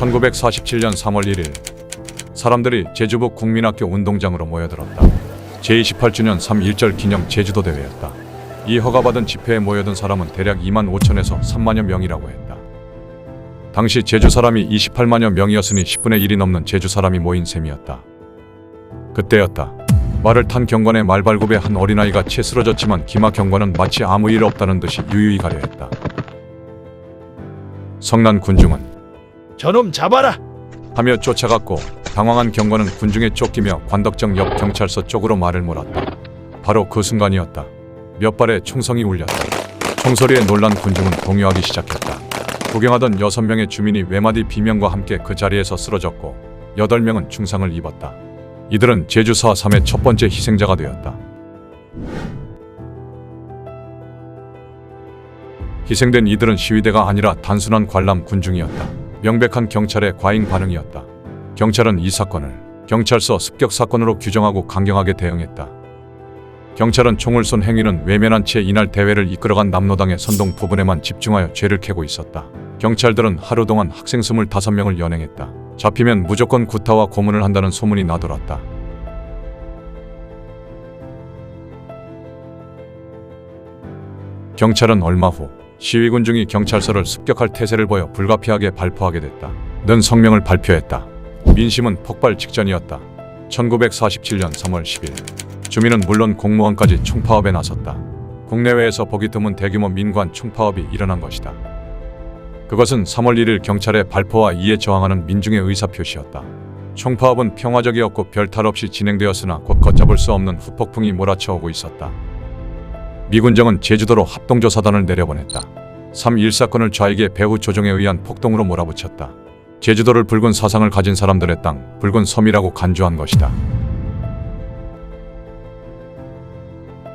1947년 3월 1일 사람들이 제주북 국민학교 운동장으로 모여들었다. 제28주년 3.1절 기념 제주도 대회였다. 이 허가받은 집회에 모여든 사람은 대략 2만 5천에서 3만여 명이라고 했다. 당시 제주 사람이 28만여 명이었으니 10분의 1이 넘는 제주 사람이 모인 셈이었다. 그때였다. 말을 탄 경관의 말발굽에 한 어린아이가 채 쓰러졌지만 기마 경관은 마치 아무 일 없다는 듯이 유유히 가려 했다. 성난 군중은 저놈 잡아라! 하며 쫓아갔고 당황한 경관은 군중에 쫓기며 관덕정 옆 경찰서 쪽으로 말을 몰았다. 바로 그 순간이었다. 몇 발의 총성이 울렸다. 총소리에 놀란 군중은 동요하기 시작했다. 구경하던 6명의 주민이 외마디 비명과 함께 그 자리에서 쓰러졌고 8명은 중상을 입었다. 이들은 제주 4.3의 첫 번째 희생자가 되었다. 희생된 이들은 시위대가 아니라 단순한 관람 군중이었다. 명백한 경찰의 과잉 반응이었다. 경찰은 이 사건을 경찰서 습격 사건으로 규정하고 강경하게 대응했다. 경찰은 총을 쏜 행위는 외면한 채 이날 대회를 이끌어간 남로당의 선동 부분에만 집중하여 죄를 캐고 있었다. 경찰들은 하루 동안 학생 25명을 연행했다. 잡히면 무조건 구타와 고문을 한다는 소문이 나돌았다. 경찰은 얼마 후 시위군중이 경찰서를 습격할 태세를 보여 불가피하게 발포하게 됐다. 는 성명을 발표했다. 민심은 폭발 직전이었다. 1947년 3월 10일 주민은 물론 공무원까지 총파업에 나섰다. 국내외에서 보기 드문 대규모 민관 총파업이 일어난 것이다. 그것은 3월 1일 경찰의 발포와 이에 저항하는 민중의 의사표시였다. 총파업은 평화적이었고 별탈 없이 진행되었으나 곧 걷잡을 수 없는 후폭풍이 몰아쳐오고 있었다. 미군정은 제주도로 합동조사단을 내려보냈다. 3.1 사건을 좌익의 배후 조종에 의한 폭동으로 몰아붙였다. 제주도를 붉은 사상을 가진 사람들의 땅, 붉은 섬이라고 간주한 것이다.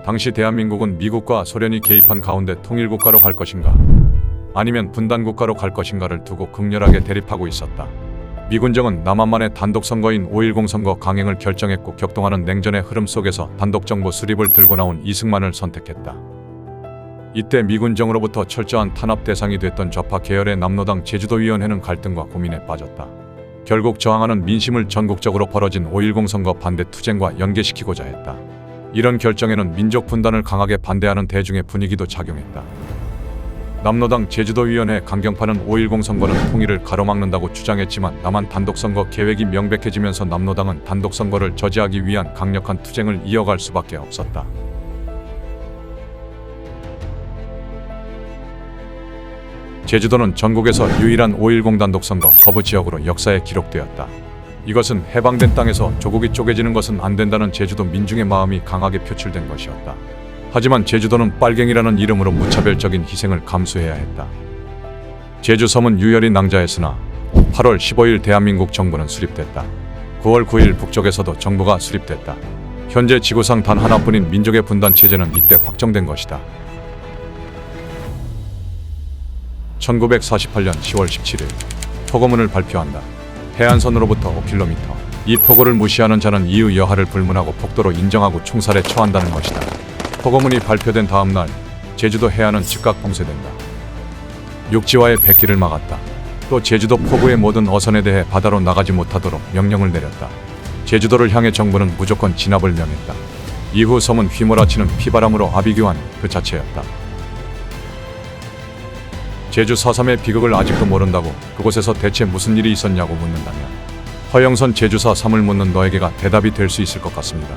당시 대한민국은 미국과 소련이 개입한 가운데 통일국가로 갈 것인가 아니면 분단국가로 갈 것인가를 두고 극렬하게 대립하고 있었다. 미군정은 남한만의 단독선거인 5.10 선거 강행을 결정했고 격동하는 냉전의 흐름 속에서 단독정부 수립을 들고 나온 이승만을 선택했다. 이때 미군정으로부터 철저한 탄압 대상이 됐던 좌파 계열의 남로당 제주도위원회는 갈등과 고민에 빠졌다. 결국 저항하는 민심을 전국적으로 벌어진 5.10 선거 반대 투쟁과 연계시키고자 했다. 이런 결정에는 민족 분단을 강하게 반대하는 대중의 분위기도 작용했다. 남로당 제주도위원회 강경파는 5.10 선거는 통일을 가로막는다고 주장했지만 남한 단독선거 계획이 명백해지면서 남로당은 단독선거를 저지하기 위한 강력한 투쟁을 이어갈 수밖에 없었다. 제주도는 전국에서 유일한 5.10 단독선거 거부 지역으로 역사에 기록되었다. 이것은 해방된 땅에서 조국이 쪼개지는 것은 안 된다는 제주도 민중의 마음이 강하게 표출된 것이었다. 하지만 제주도는 빨갱이라는 이름으로 무차별적인 희생을 감수해야 했다. 제주섬은 유혈이 낭자했으나 8월 15일 대한민국 정부는 수립됐다. 9월 9일 북쪽에서도 정부가 수립됐다. 현재 지구상 단 하나뿐인 민족의 분단 체제는 이때 확정된 것이다. 1948년 10월 17일 포고문을 발표한다. 해안선으로부터 5km. 이 포고를 무시하는 자는 이유 여하를 불문하고 폭도로 인정하고 총살에 처한다는 것이다. 포고문이 발표된 다음 날 제주도 해안은 즉각 봉쇄된다. 육지와의 백기를 막았다. 또 제주도 포구의 모든 어선에 대해 바다로 나가지 못하도록 명령을 내렸다. 제주도를 향해 정부는 무조건 진압을 명했다. 이후 섬은 휘몰아치는 피바람으로 아비규환 그 자체였다. 제주 4.3의 비극을 아직도 모른다고 그곳에서 대체 무슨 일이 있었냐고 묻는다면 허영선 제주사 3을 묻는 너에게가 대답이 될 수 있을 것 같습니다.